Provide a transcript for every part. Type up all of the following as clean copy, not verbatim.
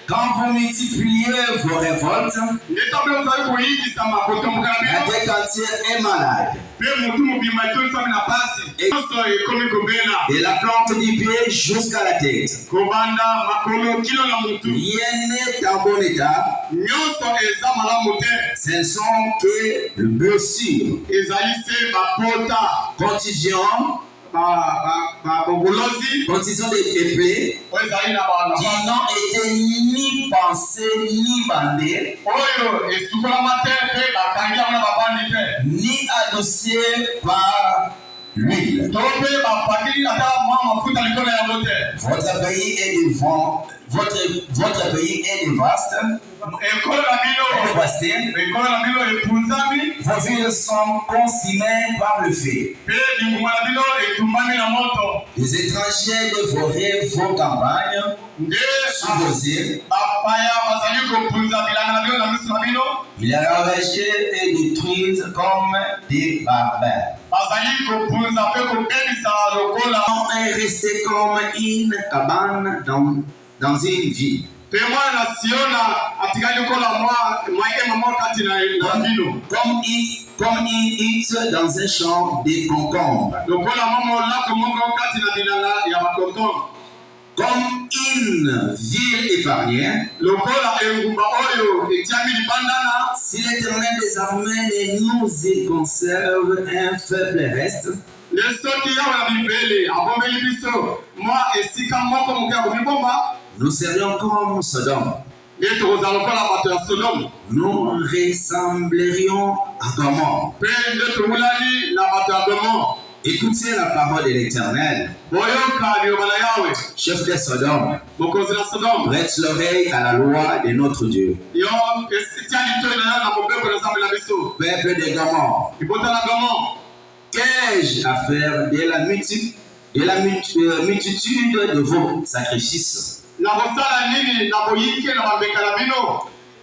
Quand vous multipliez vos révoltes, la terre entière est malade. Et la plante du pied jusqu'à la tête. Rien n'est en bon état. Ce ne sont que le blessure, contusion des plaies qui n'ont été ni pensées ni bandées, ni adossées par l'huile. Votre pays est votre pays est vaste. Vos villes sont consumées par le feu. Les étrangers dévoraient vos campagnes sous vos yeux. Ils ravageaient et détruisent comme des barbares. On est resté comme une cabane dans une ville. Comme une hutte dans un champ de concombres. Comme une ville épargnée. Si l'Éternel des armées ne nous y conserve un faible reste, nous serions comme Sodome. Nous ressemblerions à Gomorrhe. Écoutez la parole de l'Éternel. Chef de Sodome, prête l'oreille à la loi de notre Dieu. Peuple de Gomorrhe, qu'ai-je à faire de la multitude de vos sacrifices?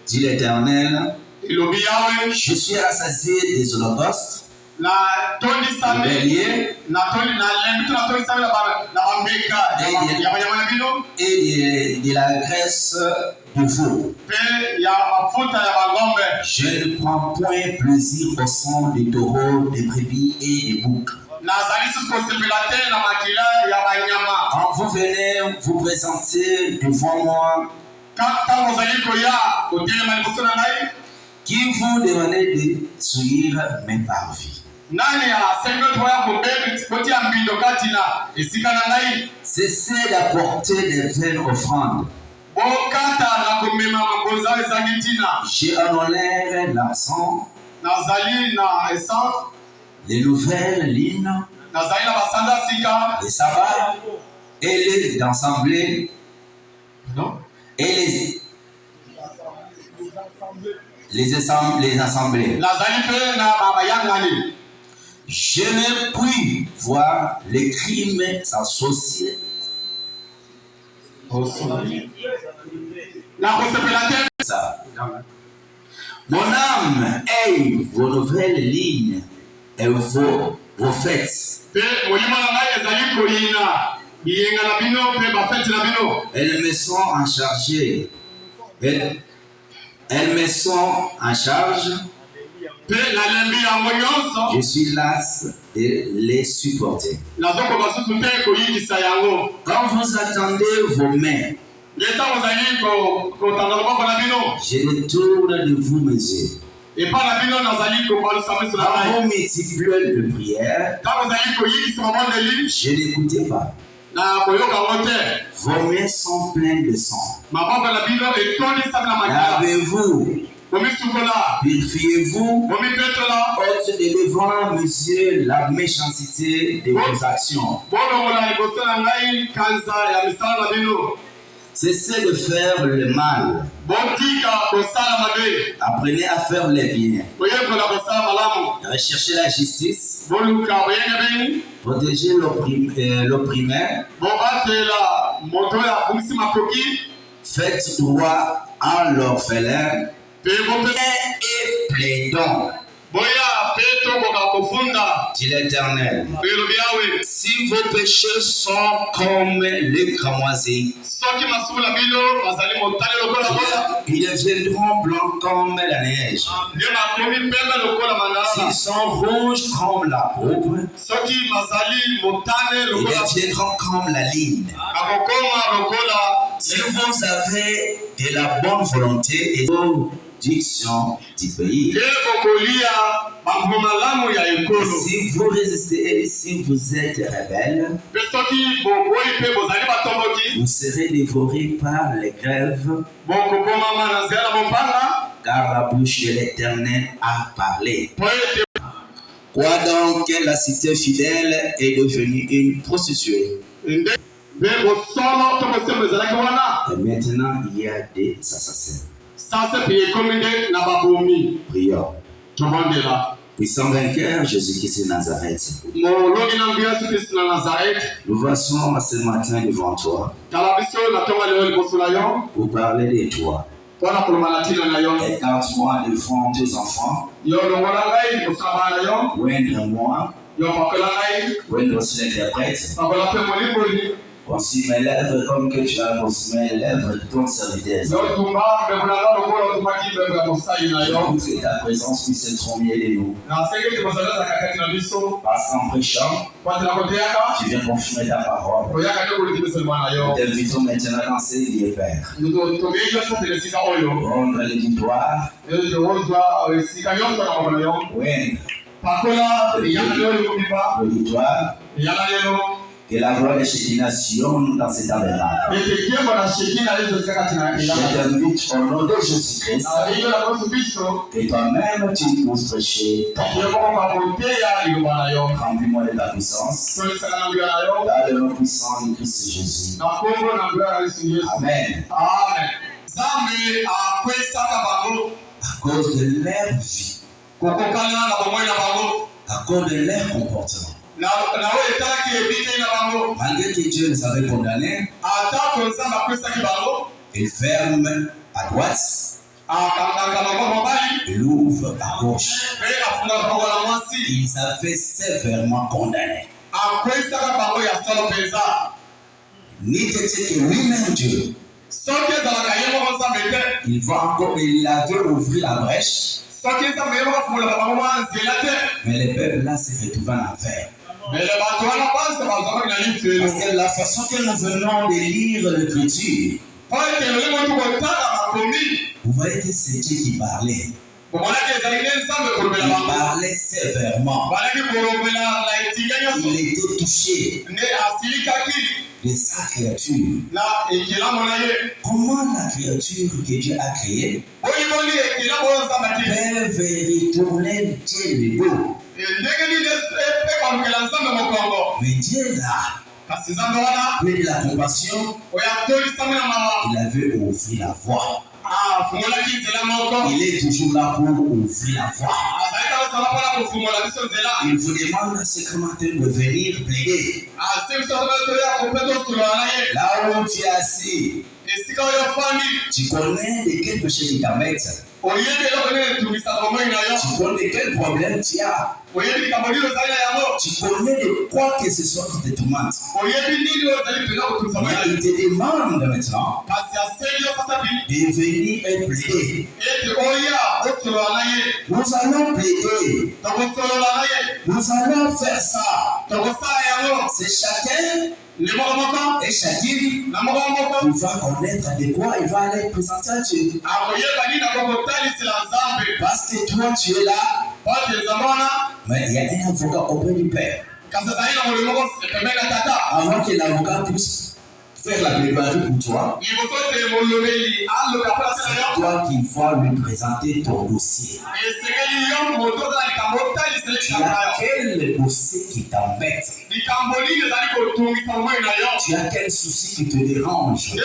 Dit l'Éternel, je suis rassasié des holocaustes, et de la graisse du veau. Je ne prends point plaisir au sang des taureaux, des brebis et des boucs. Quand vous venez vous présenter devant moi, qui vous demandez de suivre mes parvis. Cessez d'apporter des vaines offrandes. J'ai honoré l'encens, les nouvelles lignes, les sabbats et les assemblées et les assemblées. Je ne puis voir les crimes s'associer. Mon âme aime vos nouvelles lignes et vos fêtes. Elles me sont en charge. Elles me sont en charge. Je suis las de les supporter. Quand vous attendez vos mains, je détourne de vous mes yeux. Quand vous multipliez de prières, je n'écoutais pas. Vos mains sont pleines de sang. Lavez-vous, purifiez-vous, ôtez de devant mes yeux la méchanceté de vos actions. Cessez de faire le mal. Apprenez à faire les biens. Recherchez la justice. Protégez l'opprimé. Faites droit à l'orphelin. Et plaidons. dit l'Éternel. Si vos péchés sont comme les cramoisis, ils deviendront blancs comme la neige. S'ils sont rouges comme la pourpre, ils deviendront comme la ligne. Si vous avez de la bonne volonté et vos dictions du pays, si vous résistez et si vous êtes rebelles, vous serez dévorés par les grèves, car la bouche de l'Éternel a parlé. Quoi donc que la cité fidèle est devenue une prostituée? Et maintenant, il y a des assassins. Prions. Puissant vainqueur, Jésus-Christ de Nazareth. Nous voici ce matin devant toi pour parler de toi. Écarte-moi devant tes enfants. Oindre-moi. Oindre aussi l'interprète. Consume mes lèvres comme que tu as consumé les lèvres de ton serviteur. Que ta présence puisse être au milieu de nous. Parce qu'en prêchant, tu viens confirmer ta parole. Nous t'invitons maintenant dans ces lieux, Père. Rendre l'éditoire. L'auditoire. Que la gloire de Shekinah Sion dans cet tabernacle. Je t'invite au nom de Jésus-Christ que toi-même tu puisses prêcher. Remplis-moi de ta puissance. Dans le nom puissant de Christ Jésus. Amen. À cause de leur vie. À cause de leur comportement. Malgré que Dieu les avait condamnés, il ferme à droite, il ouvre à gauche. Ils avaient sévèrement condamné. N'était-ce que lui-même Dieu. Il avait ouvert la brèche. Mais les peuples là se retrouvent en enfer. Parce que la façon que nous venons de lire l'écriture, vous voyez que c'est Dieu qui parlait. Il parlait sévèrement. Il était touché de sa créature. Comment la créature que Dieu a créée peut retourner Dieu le dos? Mais Dieu là, mais de la compassion, il avait ouvert la voie. Il est toujours là pour ouvrir la voie. Il vous demande ce matin de venir plaider. Là où tu es assis, tu connais de quel péché qui t'embête. Tu connais de quel problème tu as. Tu connais de quoi que ce soit qui te tourmente. Mais il te demande maintenant de venir et plaider. Nous allons plaider. Nous allons faire ça. C'est chacun et chacune il va connaître de quoi il va aller présenter à Dieu. Parce que toi tu es là, mais il y a un avocat auprès du Père. Avant que l'avocat puisse faire la plaidoirie pour toi, c'est toi qui vas lui présenter ton dossier. Tu as quel dossier qui t'embête? Tu as quel souci qui te dérange?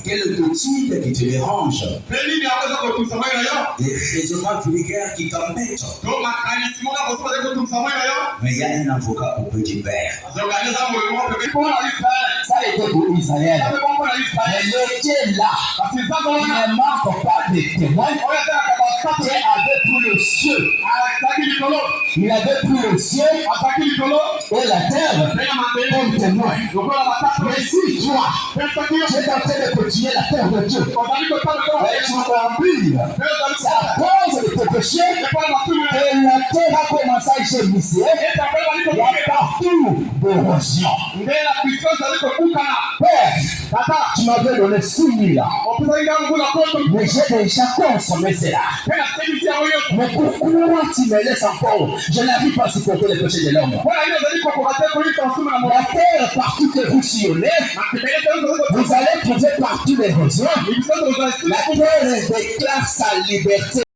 Quel outil qui te dérange? Des raisonnements vulgaires qui t'embêtent. Mais il y a un avocat auprès du Père. Ça a été pour Israël. Elle était là. Il ne manque pas de témoins. Dieu avait pris le cieux. Il avait pris le ciel et la terre comme témoin. Mais si toi, tu es en train de continuer la terre de Dieu, et tu m'oublies, c'est à cause de tes péchés que la terre a commencé à gémisser. Il y a partout d'érosion. Père, tu m'avais donné 6 000 ans. Mais j'ai déjà consommé cela. Mais pourquoi tu me laisses encore? Je n'arrive pas à supporter les péchés de l'homme. La terre, partout que vous sillonnez, vous allez trouver partout l'érosion. La terre déclare sa liberté.